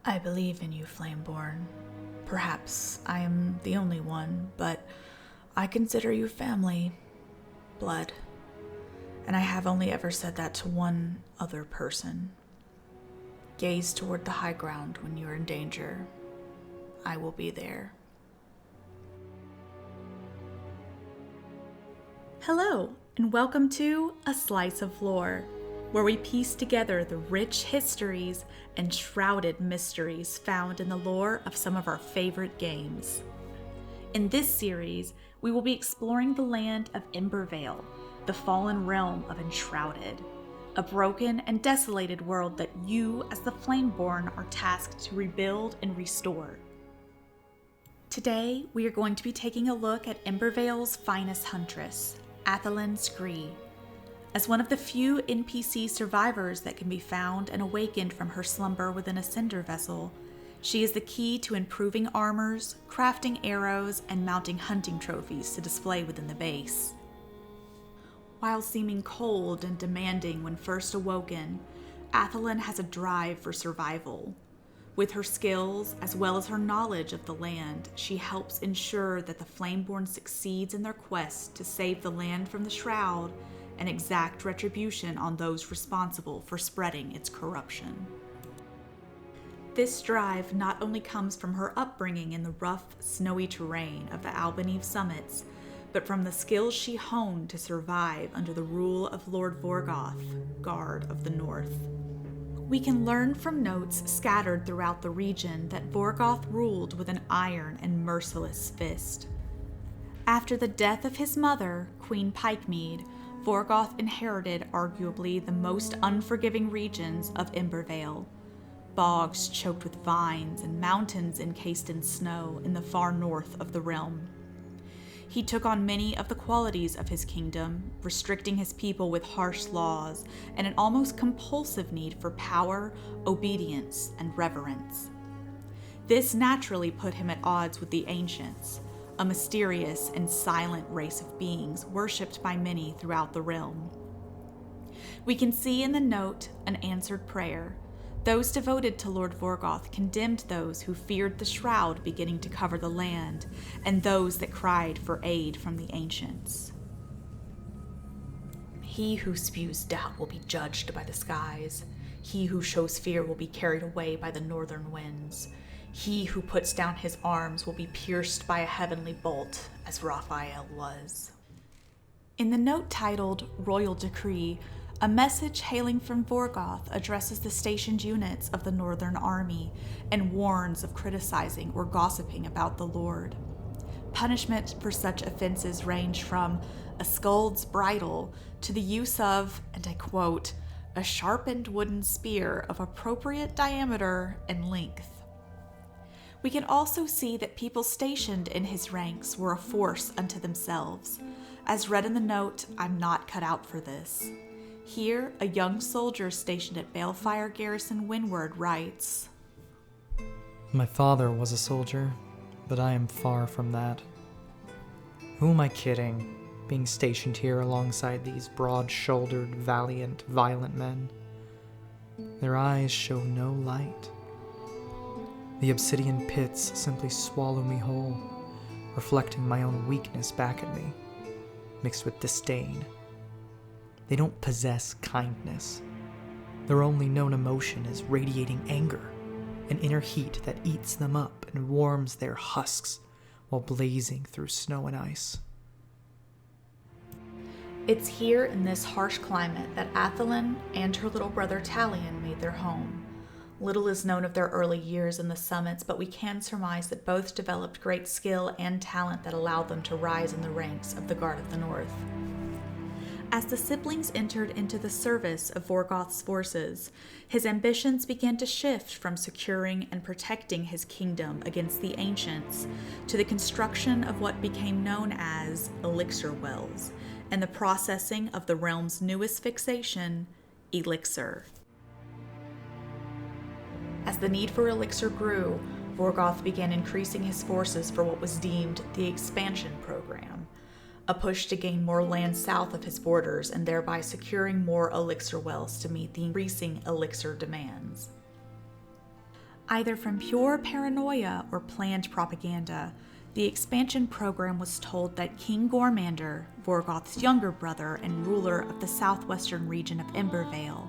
I believe in you, Flameborn. Perhaps I am the only one, but I consider you family, blood. And I have only ever said that to one other person. Gaze toward the high ground when you're in danger. I will be there. Hello, and welcome to A Slice of Lore, where we piece together the rich histories and shrouded mysteries found in the lore of some of our favorite games. In this series, we will be exploring the land of Embervale, the fallen realm of Enshrouded, a broken and desolated world that you, as the Flameborn, are tasked to rebuild and restore. Today, we are going to be taking a look at Embervale's finest huntress, Athalan Skree. As one of the few NPC survivors that can be found and awakened from her slumber within a cinder vessel, she is the key to improving armors, crafting arrows, and mounting hunting trophies to display within the base. While seeming cold and demanding when first awoken, Athalan has a drive for survival. With her skills, as well as her knowledge of the land, she helps ensure that the Flameborn succeeds in their quest to save the land from the Shroud and exact retribution on those responsible for spreading its corruption. This drive not only comes from her upbringing in the rough, snowy terrain of the Albaneve summits, but from the skills she honed to survive under the rule of Lord Vorgoth, Guard of the North. We can learn from notes scattered throughout the region that Vorgoth ruled with an iron and merciless fist. After the death of his mother, Queen Pikemead, Vorgoth inherited arguably the most unforgiving regions of Embervale, bogs choked with vines and mountains encased in snow in the far north of the realm. He took on many of the qualities of his kingdom, restricting his people with harsh laws and an almost compulsive need for power, obedience, and reverence. This naturally put him at odds with the Ancients, a mysterious and silent race of beings worshipped by many throughout the realm. We can see in the note an answered prayer. Those devoted to Lord Vorgoth condemned those who feared the Shroud beginning to cover the land, and those that cried for aid from the Ancients. He who spews doubt will be judged by the skies. He who shows fear will be carried away by the northern winds. He who puts down his arms will be pierced by a heavenly bolt, as Raphael was. In the note titled Royal Decree, a message hailing from Vorgoth addresses the stationed units of the Northern Army and warns of criticizing or gossiping about the Lord. Punishment for such offenses range from a skuld's bridle to the use of, and I quote, a sharpened wooden spear of appropriate diameter and length. We can also see that people stationed in his ranks were a force unto themselves. As read in the note, I'm not cut out for this. Here, a young soldier stationed at Balefire Garrison Windward writes, My father was a soldier, but I am far from that. Who am I kidding, being stationed here alongside these broad-shouldered, valiant, violent men? Their eyes show no light. The obsidian pits simply swallow me whole, reflecting my own weakness back at me, mixed with disdain. They don't possess kindness. Their only known emotion is radiating anger, an inner heat that eats them up and warms their husks while blazing through snow and ice. It's here in this harsh climate that Athalan and her little brother Talion made their home. Little is known of their early years in the summits, but we can surmise that both developed great skill and talent that allowed them to rise in the ranks of the Guard of the North. As the siblings entered into the service of Vorgoth's forces, his ambitions began to shift from securing and protecting his kingdom against the Ancients to the construction of what became known as elixir wells and the processing of the realm's newest fixation, elixir. As the need for elixir grew, Vorgoth began increasing his forces for what was deemed the expansion program, a push to gain more land south of his borders and thereby securing more elixir wells to meet the increasing elixir demands. Either from pure paranoia or planned propaganda, the expansion program was told that King Gormander, Vorgoth's younger brother and ruler of the southwestern region of Embervale,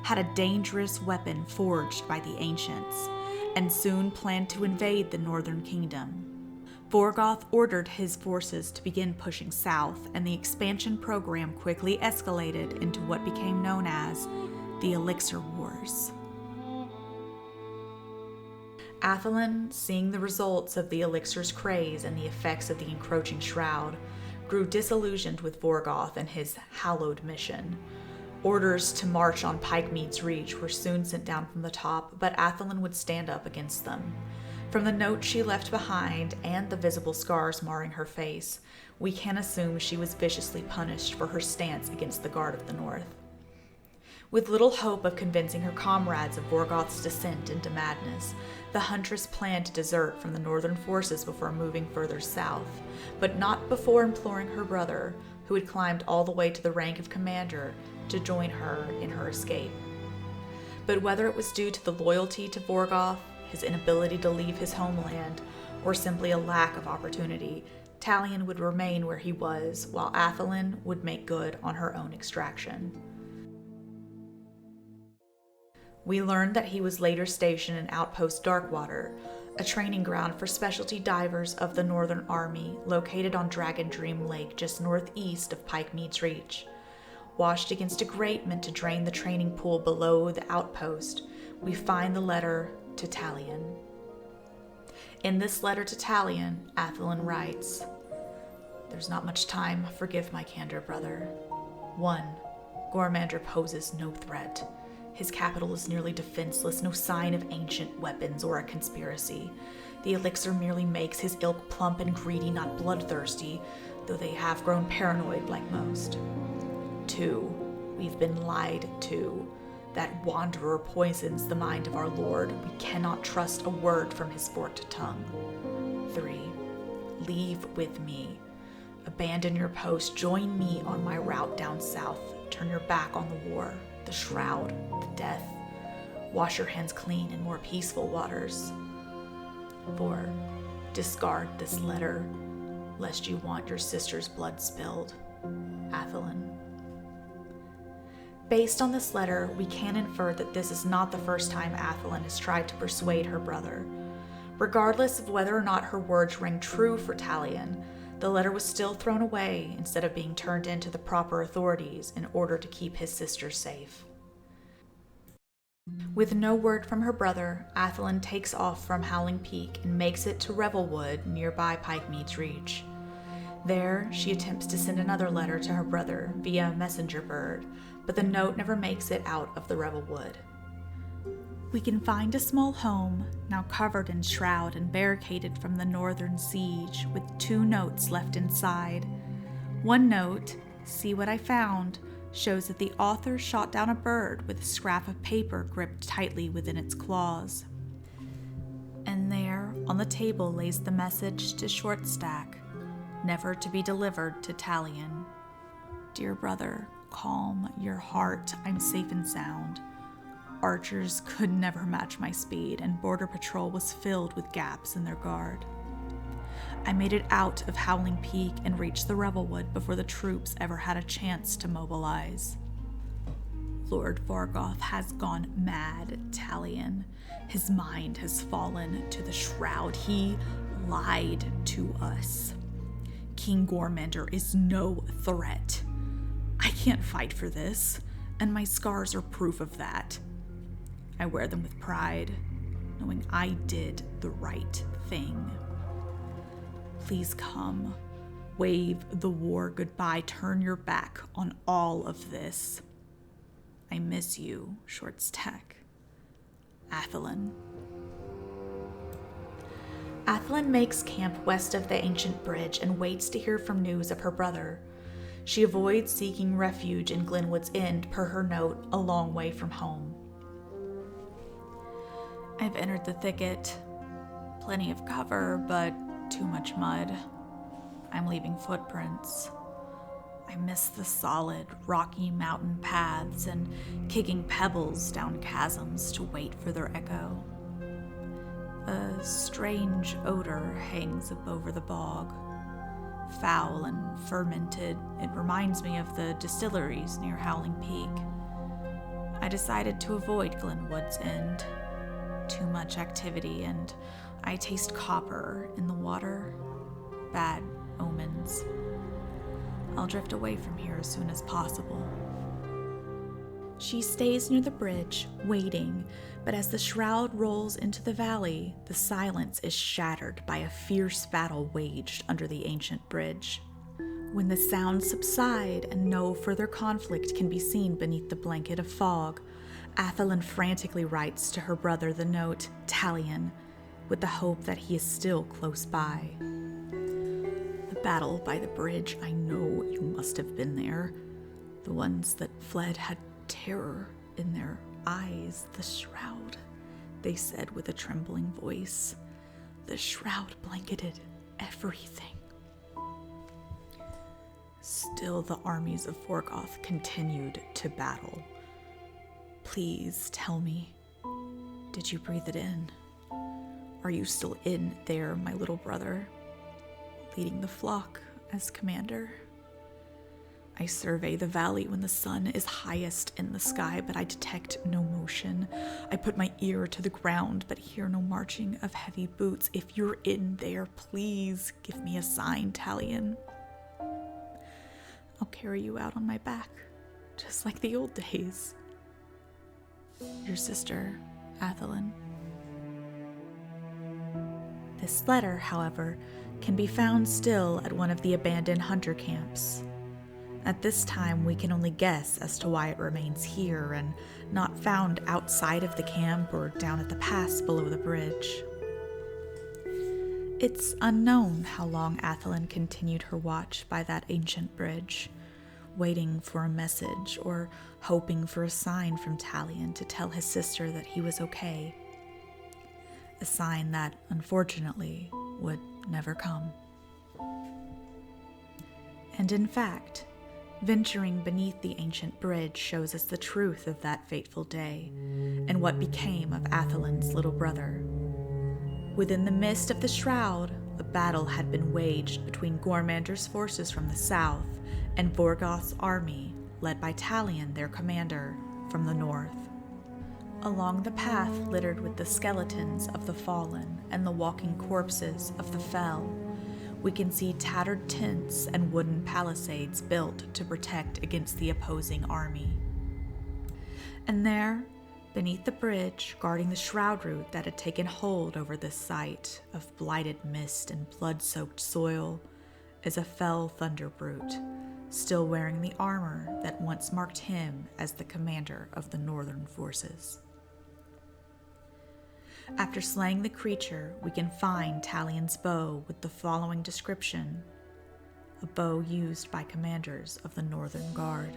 had a dangerous weapon forged by the ancients, and soon planned to invade the northern kingdom. Vorgoth ordered his forces to begin pushing south, and the expansion program quickly escalated into what became known as the Elixir Wars. Athalan, seeing the results of the elixir's craze and the effects of the encroaching shroud, grew disillusioned with Vorgoth and his hallowed mission. Orders to march on Pikemead's Reach were soon sent down from the top, but Athalan would stand up against them. From the note she left behind and the visible scars marring her face, we can assume she was viciously punished for her stance against the Guard of the North. With little hope of convincing her comrades of Vorgoth's descent into madness, the Huntress planned to desert from the northern forces before moving further south, but not before imploring her brother, who had climbed all the way to the rank of commander, to join her in her escape. But whether it was due to the loyalty to Vorgoth, his inability to leave his homeland, or simply a lack of opportunity, Talion would remain where he was, while Athalan would make good on her own extraction. We learned that he was later stationed in Outpost Darkwater, a training ground for specialty divers of the Northern Army located on Dragon Dream Lake just northeast of Pikemead's Reach. Washed against a grate meant to drain the training pool below the outpost, we find the letter to Talion. In this letter to Talion, Athalan writes, "There's not much time. Forgive my candor, brother. 1. Gormander poses no threat. His capital is nearly defenseless, no sign of ancient weapons or a conspiracy. The elixir merely makes his ilk plump and greedy, not bloodthirsty, though they have grown paranoid like most. 2. We've been lied to. That wanderer poisons the mind of our Lord. We cannot trust a word from his forked tongue. 3. Leave with me. Abandon your post. Join me on my route down south. Turn your back on the war, the shroud, the death. Wash your hands clean in more peaceful waters. 4. Discard this letter, lest you want your sister's blood spilled. Athalan." Based on this letter, we can infer that this is not the first time Athalan has tried to persuade her brother. Regardless of whether or not her words rang true for Talion, the letter was still thrown away instead of being turned in to the proper authorities in order to keep his sister safe. With no word from her brother, Athalan takes off from Howling Peak and makes it to Revelwood nearby Pikemead's Reach. There, she attempts to send another letter to her brother via a messenger bird, but the note never makes it out of the Revelwood. We can find a small home, now covered in shroud and barricaded from the northern siege, with 2 notes left inside. One note, "See what I found," shows that the author shot down a bird with a scrap of paper gripped tightly within its claws. And there, on the table, lays the message to Shortstack, never to be delivered to Talion. "Dear brother, calm your heart. I'm safe and sound. Archers could never match my speed, and Border Patrol was filled with gaps in their guard. I made it out of Howling Peak and reached the Revelwood before the troops ever had a chance to mobilize. Lord Vorgoth has gone mad, Talion. His mind has fallen to the shroud. He lied to us. King Gormander is no threat. I can't fight for this, and my scars are proof of that. I wear them with pride, knowing I did the right thing. Please come, wave the war goodbye, turn your back on all of this. I miss you, Shortstack. Athalan." Athalan makes camp west of the ancient bridge and waits to hear from news of her brother. She avoids seeking refuge in Glenwood's End, per her note, a long way from home. I've entered the thicket. Plenty of cover, but too much mud. I'm leaving footprints. I miss the solid, rocky mountain paths and kicking pebbles down chasms to wait for their echo. A strange odor hangs over the bog. Foul and fermented, it reminds me of the distilleries near Howling Peak. I decided to avoid Glenwood's End. Too much activity, and I taste copper in the water. Bad omens. I'll drift away from here as soon as possible. She stays near the bridge, waiting, but as the shroud rolls into the valley, the silence is shattered by a fierce battle waged under the ancient bridge. When the sounds subside and no further conflict can be seen beneath the blanket of fog, Athalan frantically writes to her brother the note, Talion, with the hope that he is still close by. The battle by the bridge, I know you must have been there. The ones that fled had terror in their eyes. The shroud, they said with a trembling voice. The shroud blanketed everything. Still, the armies of Vorgoth continued to battle. Please tell me, did you breathe it in? Are you still in there, my little brother, leading the flock as commander? I survey the valley when the sun is highest in the sky, but I detect no motion. I put my ear to the ground, but hear no marching of heavy boots. If you're in there, please give me a sign, Talion. I'll carry you out on my back, just like the old days. Your sister, Athalan. This letter, however, can be found still at one of the abandoned hunter camps. At this time, we can only guess as to why it remains here and not found outside of the camp or down at the pass below the bridge. It's unknown how long Athalan continued her watch by that ancient bridge, waiting for a message or hoping for a sign from Talion to tell his sister that he was okay. A sign that, unfortunately, would never come. And in fact, venturing beneath the ancient bridge shows us the truth of that fateful day and what became of Athalan's little brother. Within the mist of the shroud, a battle had been waged between Gormander's forces from the south and Vorgoth's army, led by Talion, their commander, from the north. Along the path littered with the skeletons of the fallen and the walking corpses of the fell, we can see tattered tents and wooden palisades built to protect against the opposing army. And there, beneath the bridge, guarding the shroud root that had taken hold over this site of blighted mist and blood-soaked soil, is a fell thunderbrute, still wearing the armor that once marked him as the commander of the northern forces. After slaying the creature, we can find Talion's bow with the following description: a bow used by commanders of the Northern Guard.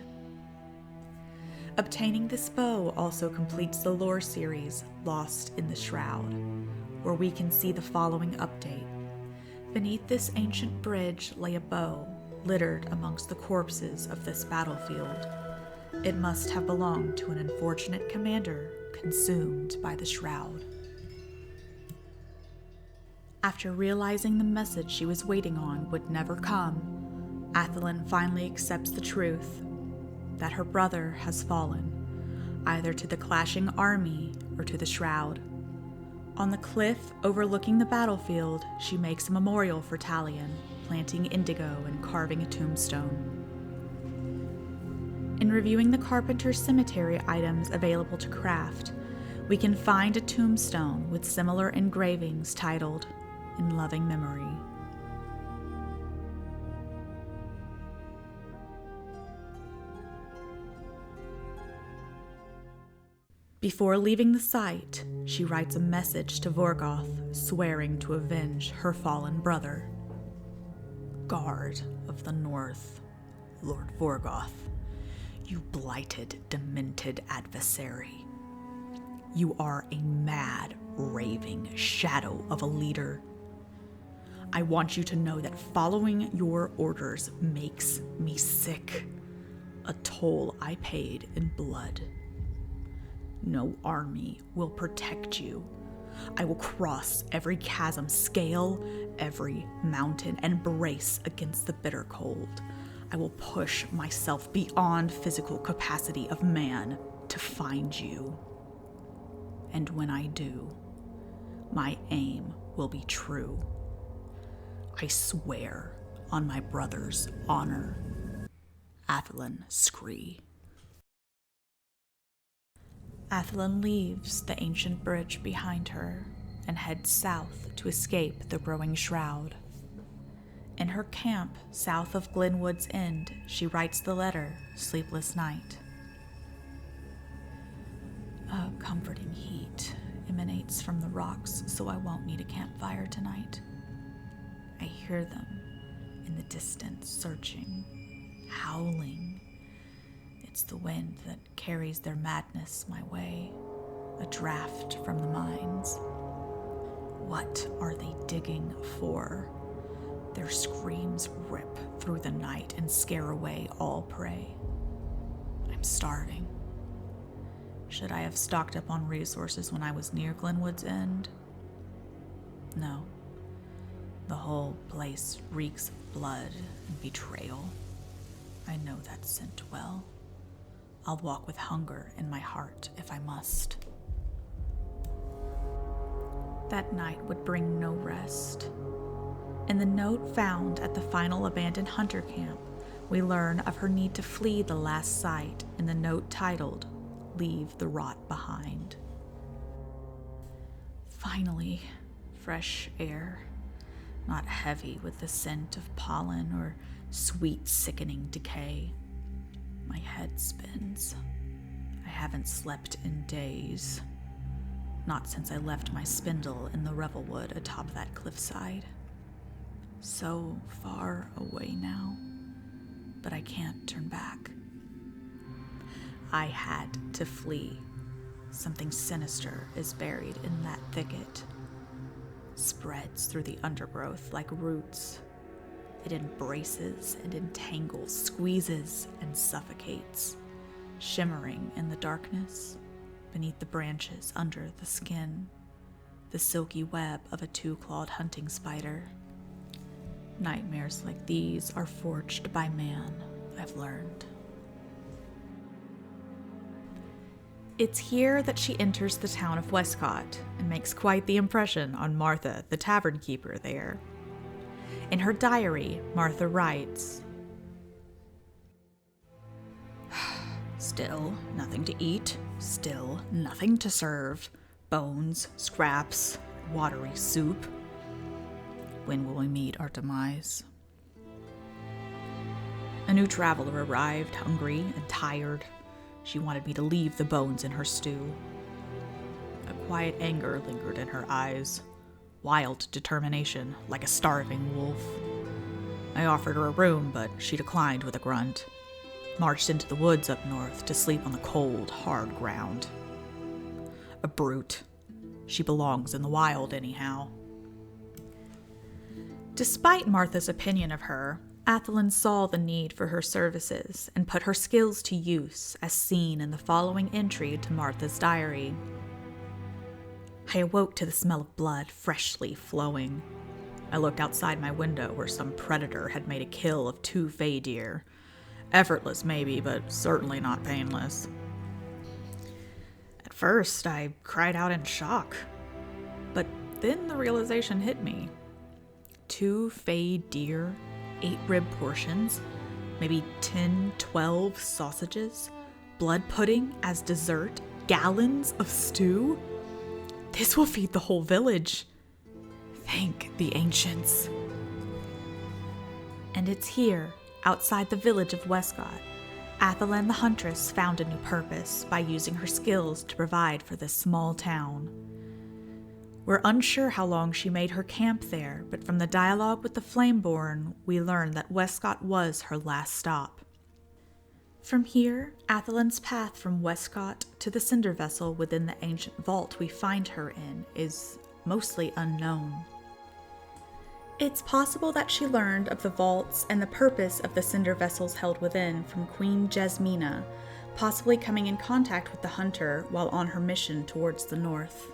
Obtaining this bow also completes the lore series Lost in the Shroud, where we can see the following update. Beneath this ancient bridge lay a bow, littered amongst the corpses of this battlefield. It must have belonged to an unfortunate commander consumed by the shroud. After realizing the message she was waiting on would never come, Athalan finally accepts the truth that her brother has fallen, either to the clashing army or to the shroud. On the cliff overlooking the battlefield, she makes a memorial for Talion, planting indigo and carving a tombstone. In reviewing the carpenter's cemetery items available to craft, we can find a tombstone with similar engravings titled, "In Loving Memory." Before leaving the site, she writes a message to Vorgoth, swearing to avenge her fallen brother. Guard of the North, Lord Vorgoth, you blighted, demented adversary. You are a mad, raving shadow of a leader. I want you to know that following your orders makes me sick, a toll I paid in blood. No army will protect you. I will cross every chasm, scale every mountain, and brace against the bitter cold. I will push myself beyond physical capacity of man to find you. And when I do, my aim will be true. I swear on my brother's honor. Athalan Skree. Athalan leaves the ancient bridge behind her and heads south to escape the growing shroud. In her camp south of Glenwood's End, she writes the letter, Sleepless Night. A comforting heat emanates from the rocks, so I won't need a campfire tonight. I hear them in the distance, searching, howling. It's the wind that carries their madness my way, a draft from the mines. What are they digging for? Their screams rip through the night and scare away all prey. I'm starving. Should I have stocked up on resources when I was near Glenwood's End? No. The whole place reeks of blood and betrayal. I know that scent well. I'll walk with hunger in my heart if I must. That night would bring no rest. In the note found at the final abandoned hunter camp, we learn of her need to flee the last site in the note titled, Leave the Rot Behind. Finally, fresh air, not heavy with the scent of pollen or sweet, sickening decay. My head spins. I haven't slept in days. Not since I left my spindle in the revelwood atop that cliffside. So far away now, but I can't turn back. I had to flee. Something sinister is buried in that thicket. Spreads through the undergrowth like roots. It embraces and entangles, squeezes and suffocates, shimmering in the darkness, beneath the branches under the skin, the silky web of a two-clawed hunting spider. Nightmares like these are forged by man, I've learned. It's here that she enters the town of Westcott and makes quite the impression on Martha, the tavern keeper there. In her diary, Martha writes, Still nothing to eat, still nothing to serve. Bones, scraps, watery soup. When will we meet our demise? A new traveler arrived, hungry and tired. She wanted me to leave the bones in her stew. A quiet anger lingered in her eyes. Wild determination, like a starving wolf. I offered her a room, but she declined with a grunt. Marched into the woods up north to sleep on the cold, hard ground. A brute. She belongs in the wild anyhow. Despite Martha's opinion of her, Athalan saw the need for her services and put her skills to use, as seen in the following entry to Martha's diary. I awoke to the smell of blood freshly flowing. I looked outside my window where some predator had made a kill of 2 fey deer. Effortless maybe, but certainly not painless. At first, I cried out in shock. But then the realization hit me. 2 fey deer, 8 rib portions, maybe 10, 12 sausages, blood pudding as dessert, gallons of stew. This will feed the whole village. Thank the ancients. And it's here, outside the village of Westcott, Athalan the Huntress found a new purpose by using her skills to provide for this small town. We're unsure how long she made her camp there, but from the dialogue with the Flameborn, we learn that Westcott was her last stop. From here, Athalan's path from Westcott to the cinder vessel within the ancient vault we find her in is mostly unknown. It's possible that she learned of the vaults and the purpose of the cinder vessels held within from Queen Jasmina, possibly coming in contact with the hunter while on her mission towards the north.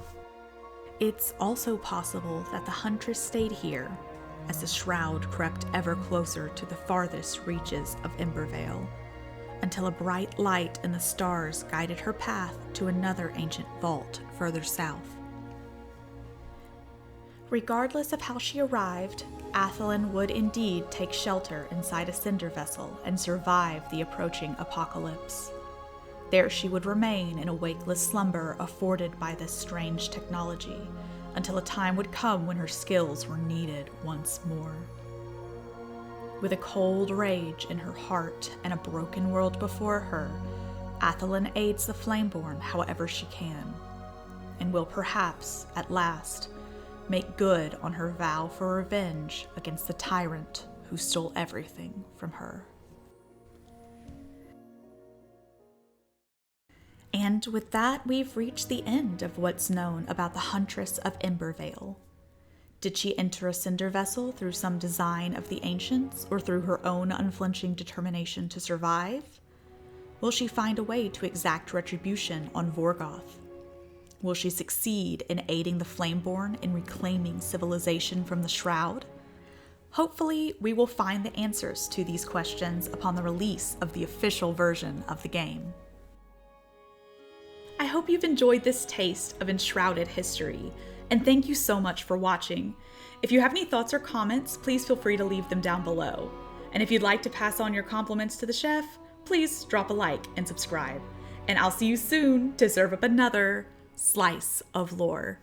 It's also possible that the Huntress stayed here as the shroud crept ever closer to the farthest reaches of Embervale, until a bright light in the stars guided her path to another ancient vault further south. Regardless of how she arrived, Athalan would indeed take shelter inside a cinder vessel and survive the approaching apocalypse. There she would remain in a wakeless slumber afforded by this strange technology, until a time would come when her skills were needed once more. With a cold rage in her heart and a broken world before her, Athalan aids the Flameborn however she can, and will perhaps, at last, make good on her vow for revenge against the tyrant who stole everything from her. And with that, we've reached the end of what's known about the Huntress of Embervale. Did she enter a cinder vessel through some design of the ancients, or through her own unflinching determination to survive? Will she find a way to exact retribution on Vorgoth? Will she succeed in aiding the Flameborn in reclaiming civilization from the Shroud? Hopefully, we will find the answers to these questions upon the release of the official version of the game. I hope you've enjoyed this taste of Enshrouded history, and thank you so much for watching. If you have any thoughts or comments, please feel free to leave them down below. And if you'd like to pass on your compliments to the chef, please drop a like and subscribe. And I'll see you soon to serve up another slice of lore.